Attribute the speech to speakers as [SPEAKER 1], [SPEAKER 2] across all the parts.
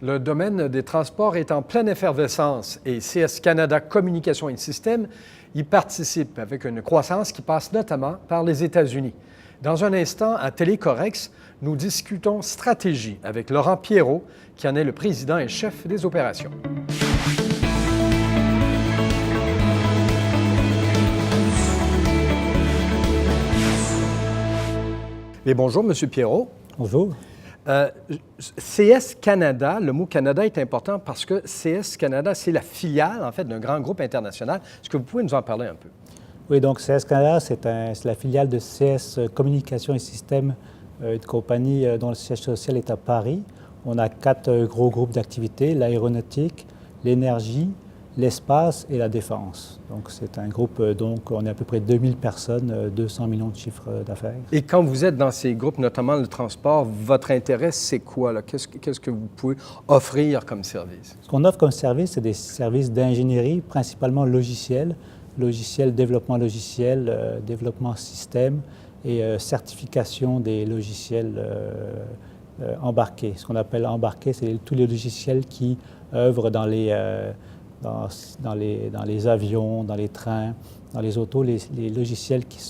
[SPEAKER 1] Le domaine des transports est en pleine effervescence et CS Canada Communications et Systèmes y participe avec une croissance qui passe notamment par les États-Unis. Dans un instant, à Télécorrex, nous discutons stratégie avec Laurent Pierrot, qui en est le président et chef des opérations. Et bonjour, M. Pierrot.
[SPEAKER 2] Bonjour.
[SPEAKER 1] CS Canada, le mot Canada est important parce que CS Canada, c'est la filiale, en fait, d'un grand groupe international. Est-ce que vous pouvez nous en parler un peu?
[SPEAKER 2] Oui, donc CS Canada, c'est la filiale de CS Communications et Systèmes, une compagnie dont le siège social est à Paris. On a 4 gros groupes d'activités, l'aéronautique, l'énergie, l'espace et la défense. Donc, c'est un groupe, donc on est à peu près 2000 personnes, 200 millions de chiffres d'affaires.
[SPEAKER 1] Et quand vous êtes dans ces groupes, notamment le transport, votre intérêt, c'est quoi, là? Qu'est-ce que vous pouvez offrir comme service?
[SPEAKER 2] Ce qu'on offre comme service, c'est des services d'ingénierie, principalement développement logiciel, développement système et certification des logiciels embarqués. Ce qu'on appelle embarqués, c'est tous les logiciels qui œuvrent dans les avions, dans les trains, dans les autos, les logiciels qui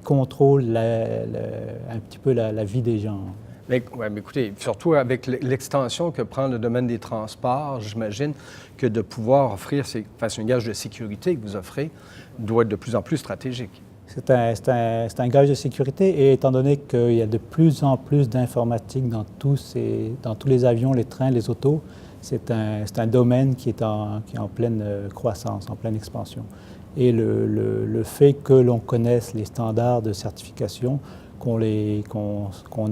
[SPEAKER 2] contrôlent un petit peu la vie des gens.
[SPEAKER 1] Mais écoutez, surtout avec l'extension que prend le domaine des transports, j'imagine que de pouvoir offrir, c'est un gage de sécurité que vous offrez, doit être de plus en plus stratégique.
[SPEAKER 2] C'est un gage de sécurité et étant donné qu'il y a de plus en plus d'informatique dans tous les avions, les trains, les autos, c'est un domaine qui est en pleine croissance, en pleine expansion. Et le fait que l'on connaisse les standards de certification, qu'on ait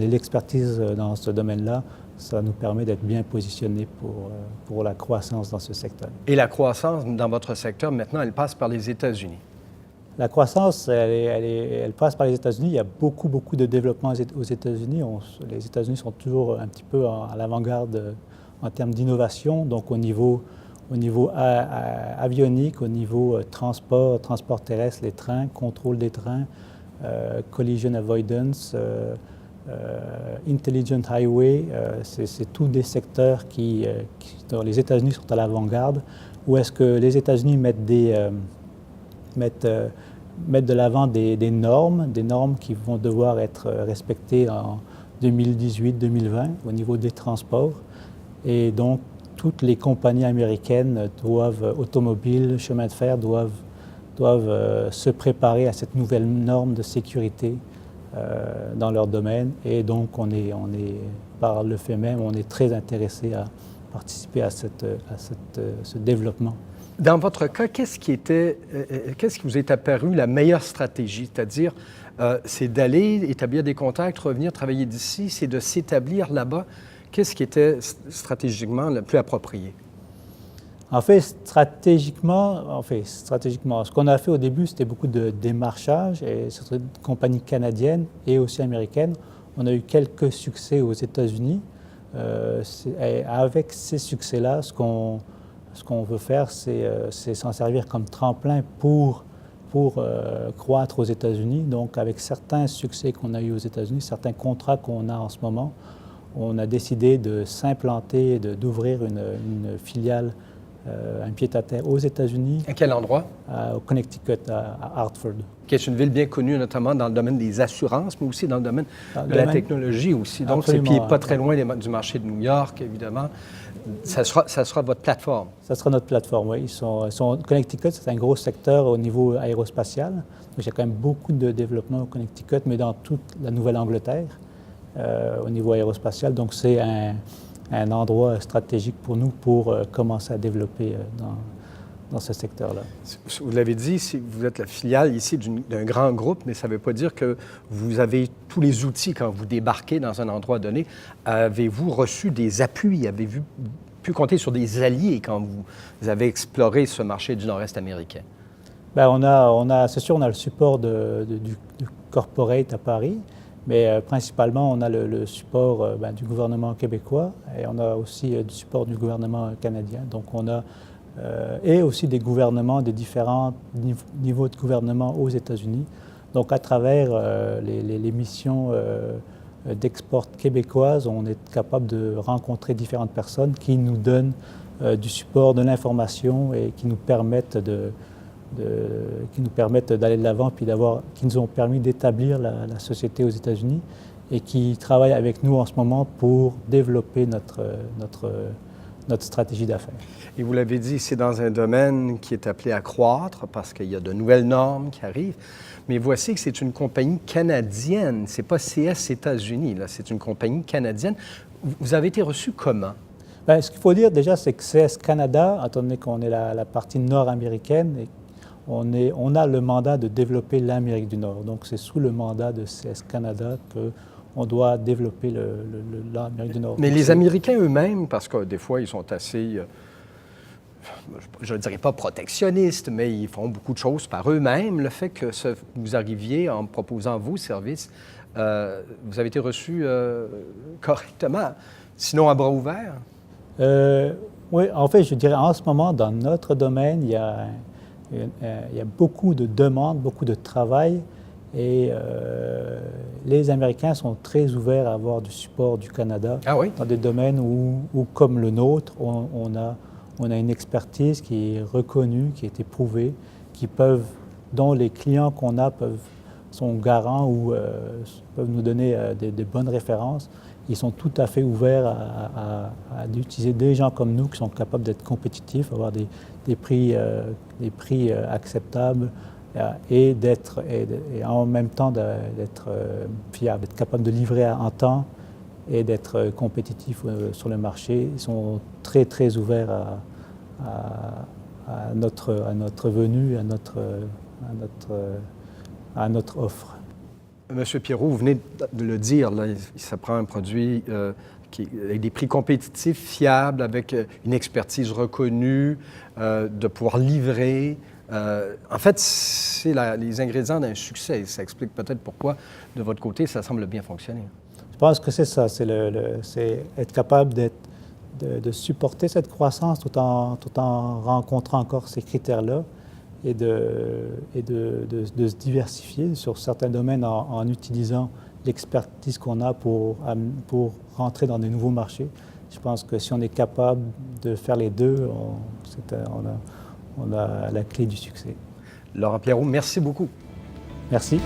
[SPEAKER 2] l'expertise dans ce domaine-là, ça nous permet d'être bien positionnés pour la croissance dans ce secteur.
[SPEAKER 1] Et la croissance dans votre secteur, maintenant, elle passe par les États-Unis.
[SPEAKER 2] La croissance, elle passe par les États-Unis. Il y a beaucoup de développement aux États-Unis. Les États-Unis sont toujours un petit peu à l'avant-garde en termes d'innovation, donc au niveau avionique, au niveau transport terrestre, les trains, contrôle des trains, collision avoidance, intelligent highway, c'est tous des secteurs dont les États-Unis sont à l'avant-garde. Où est-ce que les États-Unis mettent de l'avant des normes qui vont devoir être respectées en 2018-2020 au niveau des transports. Et donc, toutes les compagnies américaines automobiles, chemins de fer, doivent se préparer à cette nouvelle norme de sécurité dans leur domaine. Et donc, on est par le fait même, on est très intéressé à participer à ce développement.
[SPEAKER 1] Dans votre cas, qu'est-ce qui vous est apparu la meilleure stratégie? C'est-à-dire, c'est d'aller établir des contacts, revenir travailler d'ici, c'est de s'établir là-bas. Qu'est-ce qui était stratégiquement le plus approprié?
[SPEAKER 2] En fait, stratégiquement, ce qu'on a fait au début, c'était beaucoup de démarchage, et c'est une compagnie canadienne et aussi américaine. On a eu quelques succès aux États-Unis. Avec ces succès-là, ce qu'on veut faire, c'est s'en servir comme tremplin pour croître aux États-Unis. Donc, avec certains succès qu'on a eus aux États-Unis, certains contrats qu'on a en ce moment, on a décidé de s'implanter, d'ouvrir une filiale, un pied-à-terre aux États-Unis.
[SPEAKER 1] À quel endroit?
[SPEAKER 2] Au Connecticut, à Hartford.
[SPEAKER 1] Qui est une ville bien connue, notamment dans le domaine des assurances, mais aussi dans le domaine de la technologie aussi. Donc, c'est pas très loin du marché de New York, évidemment. Ça sera votre plateforme.
[SPEAKER 2] Ça sera notre plateforme, oui. Connecticut, c'est un gros secteur au niveau aérospatial. Donc, il y a quand même beaucoup de développement au Connecticut, mais dans toute la Nouvelle-Angleterre, au niveau aérospatial. Donc, c'est un endroit stratégique pour nous pour commencer à développer dans ce secteur-là.
[SPEAKER 1] Vous l'avez dit, vous êtes la filiale ici d'un grand groupe, mais ça ne veut pas dire que vous avez tous les outils quand vous débarquez dans un endroit donné. Avez-vous reçu des appuis? Avez-vous pu compter sur des alliés quand vous avez exploré ce marché du Nord-Est américain?
[SPEAKER 2] Bien, c'est sûr, on a le support du corporate à Paris, mais principalement, on a le support du gouvernement québécois et on a aussi du support du gouvernement canadien. Donc, on a et aussi des gouvernements, des différents niveaux de gouvernement aux États-Unis. Donc, à travers les missions d'export québécoise, on est capable de rencontrer différentes personnes qui nous donnent du support, de l'information et qui nous permettent d'aller de l'avant, puis qui nous ont permis d'établir la société aux États-Unis et qui travaillent avec nous en ce moment pour développer notre stratégie d'affaires.
[SPEAKER 1] Et vous l'avez dit, c'est dans un domaine qui est appelé à croître parce qu'il y a de nouvelles normes qui arrivent. Mais voici que c'est une compagnie canadienne. Ce n'est pas CS États-Unis, là. C'est une compagnie canadienne. Vous avez été reçu comment?
[SPEAKER 2] Bien, ce qu'il faut dire déjà, c'est que CS Canada, étant donné qu'on est la partie nord-américaine, on a le mandat de développer l'Amérique du Nord. Donc, c'est sous le mandat de CS Canada qu'on doit développer l'Amérique du Nord.
[SPEAKER 1] Mais les Américains eux-mêmes, parce que des fois, ils sont assez, je ne dirais pas protectionnistes, mais ils font beaucoup de choses par eux-mêmes. Le fait que vous arriviez en proposant vos services, vous avez été reçu correctement, sinon à bras ouverts?
[SPEAKER 2] Oui, en fait, je dirais en ce moment, dans notre domaine, il y a beaucoup de demandes, beaucoup de travail et les Américains sont très ouverts à avoir du support du Canada dans des domaines où, comme le nôtre, on a une expertise qui est reconnue, qui est éprouvée, dont les clients qu'on a sont garants ou peuvent nous donner des bonnes références. Ils sont tout à fait ouverts à utiliser des gens comme nous qui sont capables d'être compétitifs, avoir des prix acceptables et en même temps d'être fiables, d'être capable de livrer en temps et d'être compétitifs sur le marché. Ils sont très, très ouverts à notre venue, à notre offre.
[SPEAKER 1] Monsieur Pierrot, vous venez de le dire, là, ça prend un produit avec des prix compétitifs, fiables, avec une expertise reconnue, de pouvoir livrer. En fait, c'est les ingrédients d'un succès. Ça explique peut-être pourquoi, de votre côté, ça semble bien fonctionner.
[SPEAKER 2] Je pense que c'est ça, c'est être capable de supporter cette croissance tout en rencontrant encore ces critères-là. Et de se diversifier sur certains domaines en utilisant l'expertise qu'on a pour rentrer dans des nouveaux marchés. Je pense que si on est capable de faire les deux, on a la clé du succès.
[SPEAKER 1] Laurent Pierrot, merci beaucoup.
[SPEAKER 2] Merci.